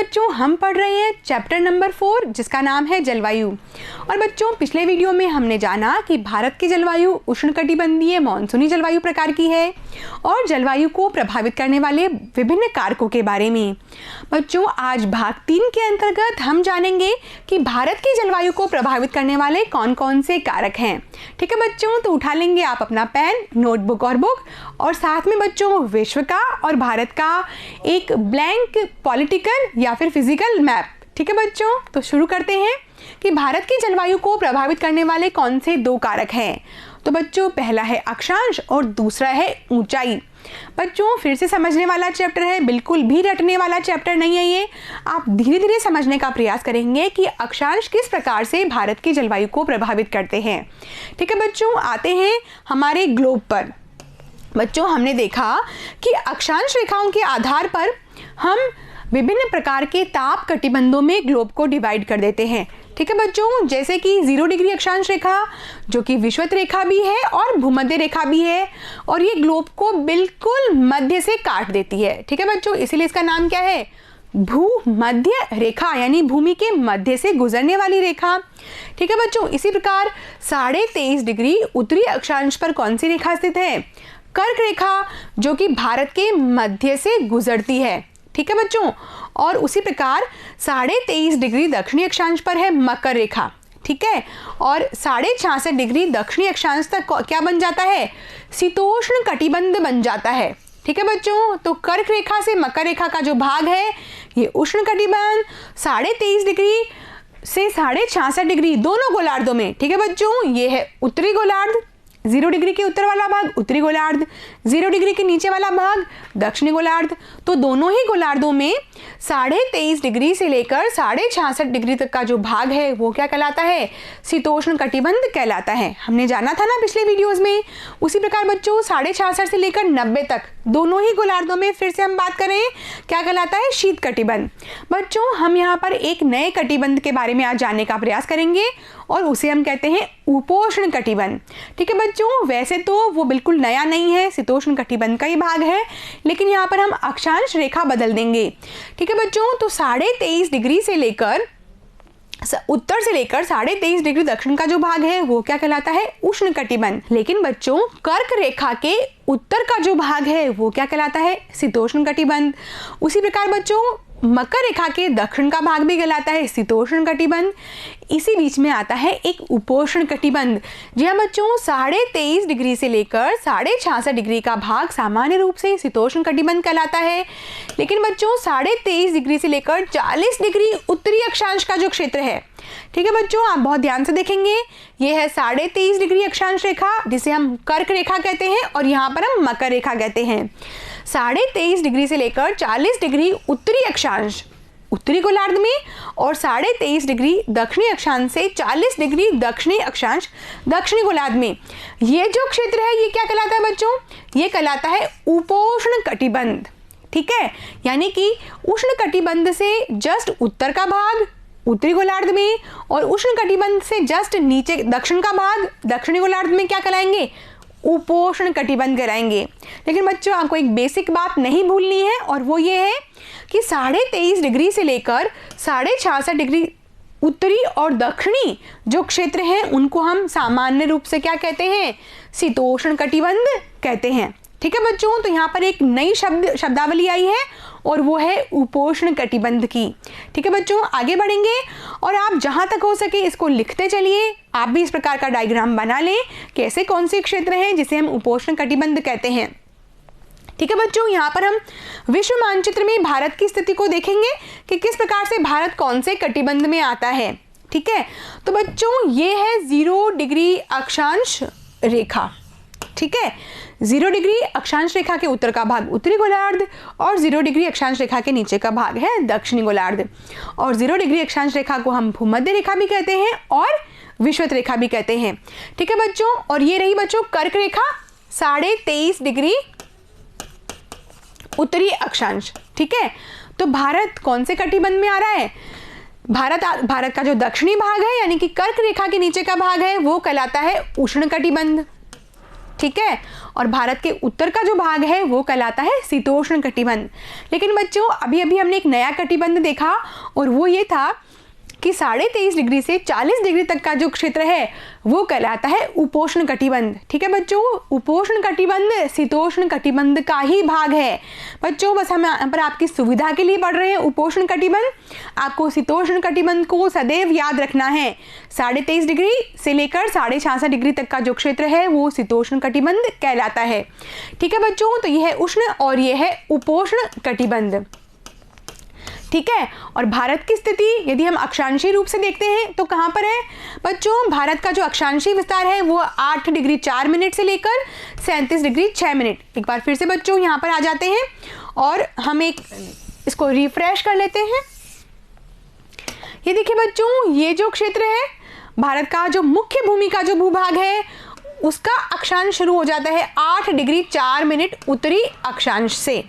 बच्चों हम पढ़ रहे हैं चैप्टर नंबर 4 जिसका नाम है जलवायु। और बच्चों पिछले वीडियो में हमने जाना कि भारत की जलवायु उष्णकटिबंधीय मानसूनी जलवायु प्रकार की है और जलवायु को प्रभावित करने वाले विभिन्न कारकों के बारे में। बच्चों आज भाग 3 के अंतर्गत हम जानेंगे कि भारत की जलवायु को प्रभावित करने वाले कौन कौन से कारक हैं। ठीक है बच्चों, तो उठा लेंगे आप अपना पेन, नोटबुक और बुक, और साथ में बच्चों विश्व का और भारत का एक ब्लैंक पॉलिटिकल या फिर फिजिकल मैप। ठीक है बच्चों, तो शुरू करते हैं कि भारत की जलवायु को प्रभावित करने वाले कौन से 2 कारक हैं। तो बच्चों पहला है अक्षांश और दूसरा है ऊंचाई। बच्चों फिर से समझने वाला चैप्टर है, बिल्कुल भी रटने वाला चैप्टर नहीं है ये। आप धीरे धीरे समझने का प्रयास करेंगे कि अक्षांश किस प्रकार से भारत की जलवायु को प्रभावित करते हैं। ठीक है बच्चों, आते हैं हमारे ग्लोब पर। बच्चों हमने देखा कि अक्षांश रेखाओं के आधार पर हम विभिन्न प्रकार के ताप कटिबंधों में ग्लोब को डिवाइड कर देते हैं। ठीक है बच्चों, जैसे कि 0 डिग्री अक्षांश रेखा जो कि विषुवत रेखा भी है और भूमध्य रेखा भी है, और ये ग्लोब को बिल्कुल मध्य से काट देती है। ठीक है बच्चों, इसीलिए इसका नाम क्या है, भूमध्य रेखा, यानी भूमि के मध्य से गुजरने वाली रेखा। ठीक है बच्चों, इसी प्रकार 23.5 डिग्री उत्तरी अक्षांश पर कौन सी रेखा स्थित है, कर्क रेखा, जो कि भारत के मध्य से गुजरती है। ठीक है बच्चों, और उसी प्रकार 23.5 डिग्री दक्षिणी अक्षांश पर है मकर रेखा। ठीक है, और 66.5 डिग्री दक्षिणी अक्षांश तक क्या बन जाता है, शीतोष्ण कटिबंध बन जाता है। ठीक है बच्चों, तो कर्क रेखा से मकर रेखा का जो भाग है ये उष्ण कटिबंध 23.5 डिग्री से 66.5 डिग्री दोनों गोलार्धों में। ठीक है बच्चों, ये है उत्तरी गोलार्ध, 0 डिग्री के उत्तर वाला भाग उत्तरी गोलार्ध, 0 डिग्री के नीचे वाला भाग दक्षिणी गोलार्ध। तो दोनों ही गोलार्धों में 23.5 डिग्री से लेकर 66.5 डिग्री तक का जो भाग है वो क्या कहलाता है, शीतोष्ण कटिबंध कहलाता है। हमने जाना था ना पिछले वीडियोस में। उसी प्रकार बच्चों 66.5 से लेकर 90 तक दोनों ही गोलार्धों में फिर से हम बात करें क्या कहलाता है, शीत कटिबंध। बच्चों हम यहाँ पर एक नए कटिबंध के बारे में आज जानने का प्रयास करेंगे और उसे हम कहते हैं उपोष्ण कटिबंध। ठीक है बच्चों, वैसे तो वो बिल्कुल नया नहीं है, शीतोष्ण कटिबंध का ही भाग है, लेकिन यहाँ पर हम अक्षांश रेखा बदल देंगे। ठीक है बच्चों, तो 23.5 डिग्री से लेकर उत्तर से लेकर 23.5 डिग्री दक्षिण का जो भाग है वो क्या कहलाता है, उष्ण कटिबंध। लेकिन बच्चों कर्क रेखा के उत्तर का जो भाग है वो क्या कहलाता है, शीतोष्ण कटिबंध। उसी प्रकार बच्चों मकर रेखा के दक्षिण का भाग भी कहलाता है शीतोष्ण कटिबंध। इसी बीच में आता है एक उपोष्ण कटिबंध। जी हाँ बच्चों, 23.5 डिग्री से लेकर 66.5 डिग्री का भाग सामान्य रूप से शीतोष्ण कटिबंध कहलाता है। लेकिन बच्चों 23.5 डिग्री से लेकर 40 डिग्री उत्तरी अक्षांश का जो क्षेत्र है, ठीक है बच्चों आप बहुत ध्यान से देखेंगे, ये है 23.5 डिग्री अक्षांश रेखा जिसे हम कर्क रेखा कहते हैं और यहाँ पर हम मकर रेखा कहते हैं। 23.5 डिग्री से लेकर 40 डिग्री उत्तरी अक्षांश उत्तरी गोलार्ध में और 23.5 डिग्री दक्षिणी अक्षांश से 40 डिग्री दक्षिणी अक्षांश दक्षिणी गोलार्ध में ये जो क्षेत्र है ये क्या कहलाता है बच्चों, ये कहलाता है उपोष्ण कटिबंध। ठीक है, यानी कि उष्ण कटिबंध से जस्ट उत्तर का भाग उत्तरी गोलार्ध में और उष्ण कटिबंध से जस्ट नीचे दक्षिण का भाग दक्षिणी गोलार्ध में क्या कहलाएंगे, उपोष्ण कटिबंध कहलाएंगे। लेकिन बच्चों आपको एक बेसिक बात नहीं भूलनी है और वो ये है कि 23.5 डिग्री से लेकर 66.5 डिग्री उत्तरी और दक्षिणी जो क्षेत्र हैं उनको हम सामान्य रूप से क्या कहते हैं, शीतोष्ण कटिबंध कहते हैं। ठीक है बच्चों, तो यहाँ पर एक नई शब्दावली आई है और वो है उपोष्ण कटिबंध की। ठीक है बच्चों, आगे बढ़ेंगे और आप जहां तक हो सके इसको लिखते चलिए। आप भी इस प्रकार का डायग्राम बना लें कैसे कौन से क्षेत्र हैं जिसे हम उपोष्ण कटिबंध कहते हैं। ठीक है बच्चों, यहाँ पर हम विश्व मानचित्र में भारत की स्थिति को देखेंगे कि किस प्रकार से भारत कौन से कटिबंध में आता है। ठीक है, तो बच्चों ये है 0 डिग्री अक्षांश रेखा। ठीक है, 0 डिग्री अक्षांश रेखा के उत्तर का भाग उत्तरी गोलार्ध और 0 डिग्री अक्षांश रेखा के नीचे का भाग है दक्षिणी गोलार्ध। और 0 डिग्री अक्षांश रेखा को हम भूमध्य रेखा भी कहते हैं और विषुवत रेखा भी कहते हैं। ठीक है बच्चों, और ये रही बच्चों कर्क रेखा 23.5 डिग्री उत्तरी अक्षांश। ठीक है, तो भारत कौन से कटिबंध में आ रहा है, भारत का जो दक्षिणी भाग है यानी कि कर्क रेखा के नीचे का भाग है वो कहलाता है उष्ण कटिबंध। ठीक है। और भारत के उत्तर का जो भाग है वो कहलाता है शीतोष्ण कटिबंध। लेकिन बच्चों अभी अभी हमने एक नया कटिबंध देखा और वो ये था कि 23.5 डिग्री से 40 डिग्री तक का जो क्षेत्र है वो कहलाता है उपोष्ण कटिबंध। ठीक है बच्चों, उपोष्ण कटिबंध शीतोष्ण कटिबंध का ही भाग है। बच्चों बस हम यहाँ पर आपकी सुविधा के लिए पढ़ रहे हैं उपोष्ण कटिबंध। आपको शीतोष्ण कटिबंध को सदैव याद रखना है। 23.5 डिग्री से लेकर 66.5 डिग्री तक का जो क्षेत्र है वो शीतोष्ण कटिबंध कहलाता है। ठीक है बच्चों, तो यह है उष्ण और यह है उपोष्ण कटिबंध। ठीक है। और भारत की स्थिति यदि हम अक्षांशीय रूप से देखते हैं तो कहाँ पर है बच्चों? भारत का जो अक्षांशीय विस्तार है वो 8 डिग्री 4 मिनट से लेकर 37 डिग्री 6 मिनट। एक बार फिर से बच्चों यहाँ पर आ जाते हैं और हम एक इसको रिफ्रेश कर लेते हैं। ये देखिए बच्चों, ये जो क्षेत्र है भारत का जो मुख्य भूमि का जो भूभाग है उसका अक्षांश शुरू हो जाता है 8 डिग्री 4 मिनट उत्तरी अक्षांश से।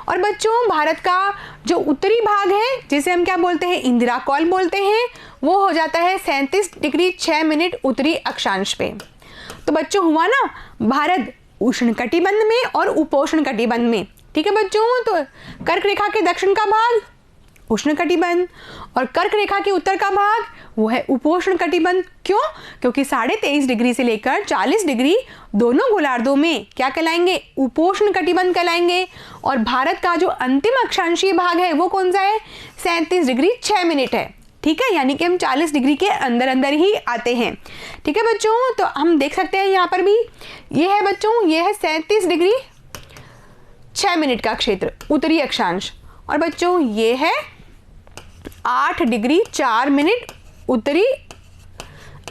और बच्चों भारत का जो उत्तरी भाग है जिसे हम क्या बोलते हैं, इंदिरा कॉल बोलते हैं, वो हो जाता है 37 डिग्री 6 मिनट उत्तरी अक्षांश पे। तो बच्चों हुआ ना भारत उष्ण कटिबंध में और उपोष्ण कटिबंध में। ठीक है बच्चों, तो कर्क रेखा के दक्षिण का भाग उष्ण कटिबंध और कर्क रेखा के उत्तर का भाग वो है उपोष्ण कटिबंध। क्यों? क्योंकि 23.5 डिग्री से लेकर 40 डिग्री दोनों गोलार्धों में क्या कहलाएंगे, उपोष्ण कटिबंध कहलाएंगे। और भारत का जो अंतिम अक्षांशीय भाग है वो कौन सा है, 37 डिग्री 6 मिनट है। ठीक है, यानी कि हम 40 डिग्री के अंदर अंदर ही आते हैं। ठीक है बच्चों, तो हम देख सकते हैं यहाँ पर भी ये है बच्चों, ये है 37 डिग्री 6 मिनट का क्षेत्र उत्तरी अक्षांश। और बच्चों ये है 8 डिग्री 4 मिनट उत्तरी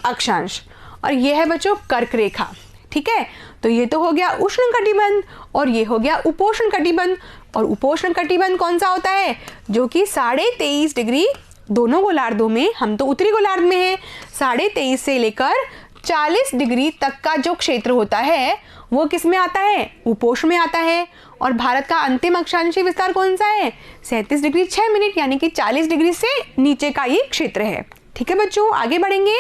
अक्षांश और ये है बच्चों कर्क रेखा। ठीक है, तो ये तो हो गया उष्ण कटिबंध और ये हो गया उपोष्ण कटिबंध। और उपोष्ण कटिबंध कौन सा होता है, जो कि 23.5 डिग्री दोनों गोलार्धों में, हम तो उत्तरी गोलार्ध में हैं, 23.5 से लेकर 40 डिग्री तक का जो क्षेत्र होता है वो किस में आता है, उपोष्ण में आता है। और भारत का अंतिम अक्षांशीय विस्तार कौन सा है, 37 डिग्री 6 मिनट, यानी कि 40 डिग्री से नीचे का ये क्षेत्र है। ठीक है बच्चों, आगे बढ़ेंगे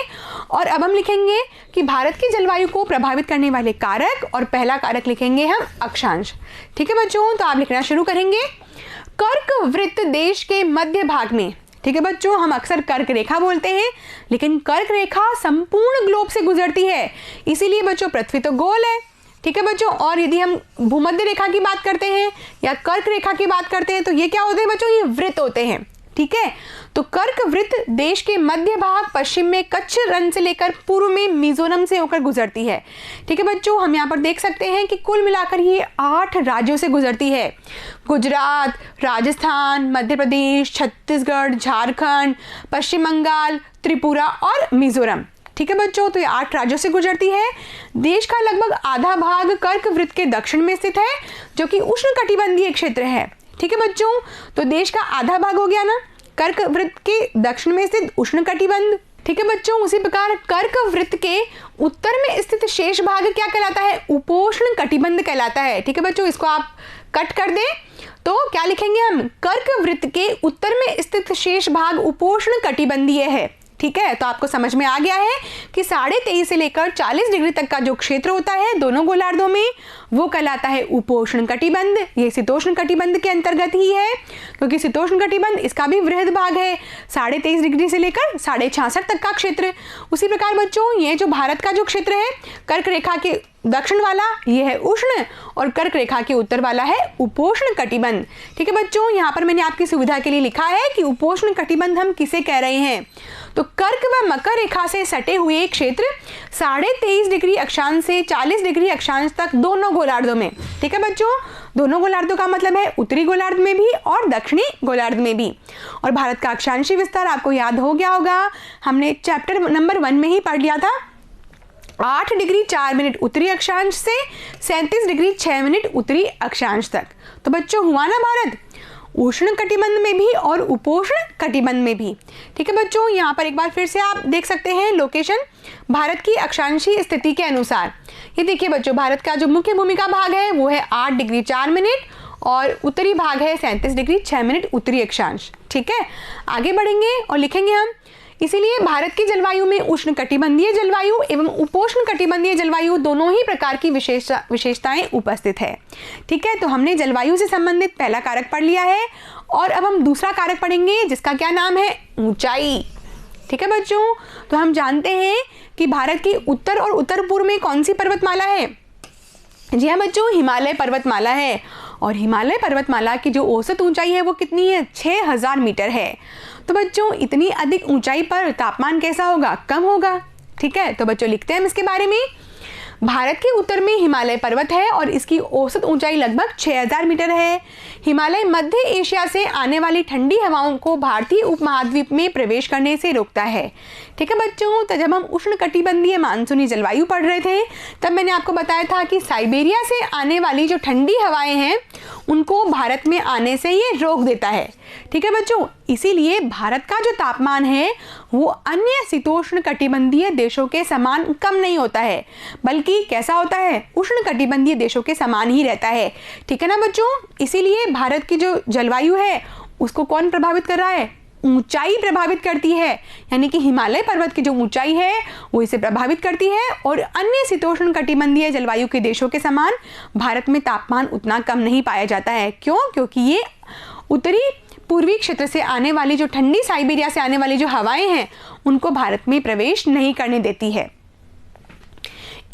और अब हम लिखेंगे कि भारत की जलवायु को प्रभावित करने वाले कारक और पहला कारक लिखेंगे हम अक्षांश। ठीक है बच्चों, तो आप लिखना शुरू करेंगे। कर्क वृत्त देश के मध्य भाग में। ठीक है बच्चों, हम अक्सर कर्क रेखा बोलते हैं लेकिन कर्क रेखा संपूर्ण ग्लोब से गुजरती है, इसीलिए बच्चों पृथ्वी तो गोल है। ठीक है बच्चों, और यदि हम भूमध्य रेखा की बात करते हैं या कर्क रेखा की बात करते हैं तो ये क्या होते हैं बच्चों, ये वृत्त होते हैं। ठीक है, तो कर्क वृत्त देश के मध्य भाग पश्चिम में कच्छ रण से लेकर पूर्व में मिजोरम से होकर गुजरती है। ठीक है बच्चों, हम यहाँ पर देख सकते हैं कि कुल मिलाकर ये 8 राज्यों से गुजरती है। गुजरात, राजस्थान, मध्य प्रदेश, छत्तीसगढ़, झारखंड, पश्चिम बंगाल, त्रिपुरा और मिजोरम। ठीक है बच्चों, तो ये 8 राज्यों से गुजरती है। देश का लगभग आधा भाग कर्क वृत्त के दक्षिण में स्थित है जो कि उष्ण कटिबंधीय क्षेत्र है। ठीक है बच्चों, तो देश का आधा भाग हो गया ना कर्क वृत्त के दक्षिण में स्थित उष्ण कटिबंध। ठीक है बच्चों, उसी प्रकार कर्क वृत्त के उत्तर में स्थित शेष भाग क्या कहलाता है, उपोष्ण कटिबंध कहलाता है। ठीक है बच्चों, इसको आप कट कर दें तो क्या लिखेंगे हम, कर्क वृत्त के उत्तर में स्थित शेष भाग उपोष्ण कटिबंधीय है। ठीक है, तो आपको समझ में आ गया है कि 23.5 से लेकर 40 डिग्री तक का जो क्षेत्र होता है दोनों गोलार्धों में वो कहलाता है उपोष्ण कटिबंध। ये शीतोष्ण कटिबंध के अंतर्गत ही है क्योंकि शीतोष्ण कटिबंध इसका भी वृहद भाग है, 23.5 डिग्री से लेकर 66.5 तक का क्षेत्र। उसी प्रकार बच्चों ये जो भारत का जो क्षेत्र है कर्क रेखा के दक्षिण वाला ये है उष्ण और कर्क रेखा के उत्तर वाला है उपोष्ण कटिबंध। ठीक है बच्चों, यहाँ पर मैंने आपकी सुविधा के लिए लिखा है कि उपोष्ण कटिबंध हम किसे कह रहे हैं, तो कर्क व मकर रेखा से सटे हुए क्षेत्र 23.5 डिग्री अक्षांश से 40 डिग्री अक्षांश तक दोनों गोलार्धों में। ठीक है बच्चों, दोनों गोलार्धों का मतलब है उत्तरी गोलार्ध में भी और दक्षिणी गोलार्ध में भी। और भारत का अक्षांशीय विस्तार आपको याद हो गया होगा, हमने चैप्टर नंबर 1 में ही पढ़ लिया था। 8 डिग्री 4 मिनट उत्तरी अक्षांश से 37 डिग्री 6 मिनट उत्तरी अक्षांश तक। तो बच्चों हुआ ना भारत उष्ण कटिबंध में भी और उपोष्ण कटिबंध में भी। ठीक है बच्चों, यहाँ पर एक बार फिर से आप देख सकते हैं लोकेशन भारत की अक्षांशीय स्थिति के अनुसार। ये देखिए बच्चों, भारत का जो मुख्य भूमि का भाग है वो है 8 डिग्री 4 मिनट और उत्तरी भाग है 37 डिग्री 6 मिनट उत्तरी अक्षांश। ठीक है, आगे बढ़ेंगे और लिखेंगे हम इसीलिए भारत की जलवायु में उष्णकटिबंधीय जलवायु एवं उपोष्णकटिबंधीय जलवायु दोनों ही प्रकार की विशेषताएं उपस्थित है। ठीक है, तो हमने जलवायु से संबंधित पहला कारक पढ़ लिया है और अब हम दूसरा कारक पढ़ेंगे जिसका क्या नाम है, ऊंचाई। ठीक है बच्चों, तो हम जानते हैं कि भारत की उत्तर और उत्तर पूर्व में कौन सी पर्वतमाला है। जी हाँ बच्चों, हिमालय पर्वतमाला है और हिमालय पर्वतमाला की जो औसत ऊंचाई है वो कितनी है, 6000 मीटर है। तो बच्चों इतनी अधिक ऊंचाई पर तापमान कैसा होगा, कम होगा। ठीक है, तो बच्चों लिखते हैं हम इसके बारे में। भारत के उत्तर में हिमालय पर्वत है और इसकी औसत ऊंचाई लगभग 6000 मीटर है। हिमालय मध्य एशिया से आने वाली ठंडी हवाओं को भारतीय उपमहाद्वीप में प्रवेश करने से रोकता है। ठीक है बच्चों, तो जब हम उष्णकटिबंधीय मानसूनी जलवायु पढ़ रहे थे तब मैंने आपको बताया था कि साइबेरिया से आने वाली जो ठंडी हवाएं हैं उनको भारत में आने से ये रोक देता है। ठीक है बच्चों, इसीलिए भारत का जो तापमान है वो अन्य शीतोष्ण कटिबंधीय देशों के समान कम नहीं होता है, बल्कि कैसा होता है, उष्णकटिबंधीय देशों के समान ही रहता है। ठीक है ना बच्चों, इसीलिए भारत की जो जलवायु है उसको कौन प्रभावित कर रहा है, ऊंचाई प्रभावित करती है। यानी कि हिमालय पर्वत की जो ऊंचाई है वो इसे प्रभावित करती है और अन्य शीतोष्ण कटिबंधीय जलवायु के देशों के समान भारत में तापमान उतना कम नहीं पाया जाता है। क्यों? क्योंकि ये उत्तरी पूर्वी क्षेत्र से आने वाली जो ठंडी साइबेरिया से आने वाली जो हवाएं हैं उनको भारत में प्रवेश नहीं करने देती है।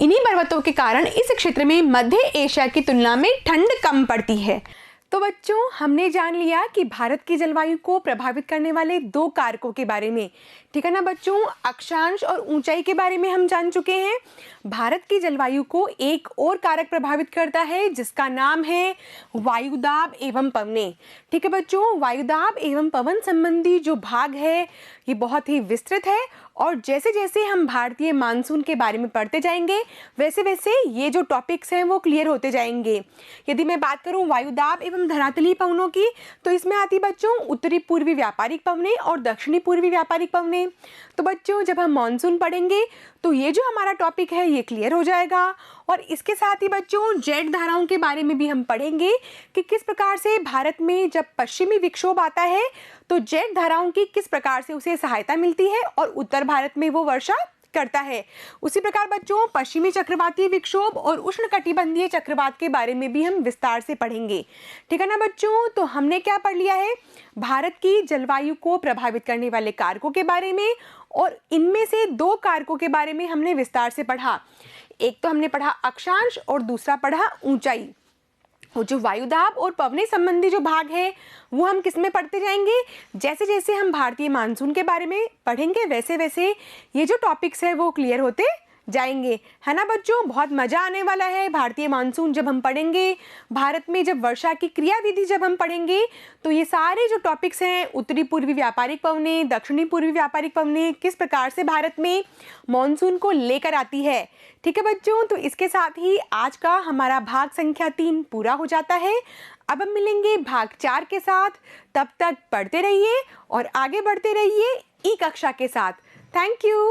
इन्हीं पर्वतों के कारण इस क्षेत्र में मध्य एशिया की तुलना में ठंड कम पड़ती है। तो बच्चों हमने जान लिया कि भारत की जलवायु को प्रभावित करने वाले दो कारकों के बारे में। ठीक है ना बच्चों, अक्षांश और ऊंचाई के बारे में हम जान चुके हैं। भारत की जलवायु को एक और कारक प्रभावित करता है जिसका नाम है वायुदाब एवं पवनें। ठीक है बच्चों, वायुदाब एवं पवन संबंधी जो भाग है ये बहुत ही विस्तृत है और जैसे जैसे हम भारतीय मानसून के बारे में पढ़ते जाएंगे वैसे वैसे ये जो टॉपिक्स हैं वो क्लियर होते जाएंगे। यदि मैं बात करूं वायुदाब एवं धरातलीय पवनों की तो इसमें आती बच्चों उत्तरी पूर्वी व्यापारिक पवनें और दक्षिणी पूर्वी व्यापारिक पवनें। तो बच्चों जब हम मानसून पढ़ेंगे तो ये जो हमारा टॉपिक है ये क्लियर हो जाएगा और इसके साथ ही बच्चों जेट धाराओं के बारे में भी हम पढ़ेंगे कि किस प्रकार से भारत में जब पश्चिमी विक्षोभ आता है तो जेट धाराओं की किस प्रकार से उसे सहायता मिलती है और उत्तर भारत में वो वर्षा करता है। उसी प्रकार बच्चों पश्चिमी चक्रवातीय विक्षोभ और उष्णकटिबंधीय चक्रवात के बारे में भी हम विस्तार से पढ़ेंगे। ठीक है ना बच्चों, तो हमने क्या पढ़ लिया है, भारत की जलवायु को प्रभावित करने वाले कारकों के बारे में और इनमें से दो कारकों के बारे में हमने विस्तार से पढ़ा। एक तो हमने पढ़ा अक्षांश और दूसरा पढ़ा ऊंचाई। और जो वायुदाब और पवनें संबंधी जो भाग है वो हम किस में पढ़ते जाएंगे, जैसे जैसे हम भारतीय मानसून के बारे में पढ़ेंगे वैसे वैसे ये जो टॉपिक्स है वो क्लियर होते जाएंगे। है ना बच्चों, बहुत मजा आने वाला है भारतीय मानसून जब हम पढ़ेंगे। भारत में जब वर्षा की क्रियाविधि जब हम पढ़ेंगे तो ये सारे जो टॉपिक्स हैं उत्तरी पूर्वी व्यापारिक पवनें, दक्षिणी पूर्वी व्यापारिक पवनें किस प्रकार से भारत में मानसून को लेकर आती है। ठीक है बच्चों, तो इसके साथ ही आज का हमारा भाग संख्या 3 पूरा हो जाता है। अब हम मिलेंगे भाग 4 के साथ। तब तक पढ़ते रहिए और आगे बढ़ते रहिए ई कक्षा के साथ। Thank you.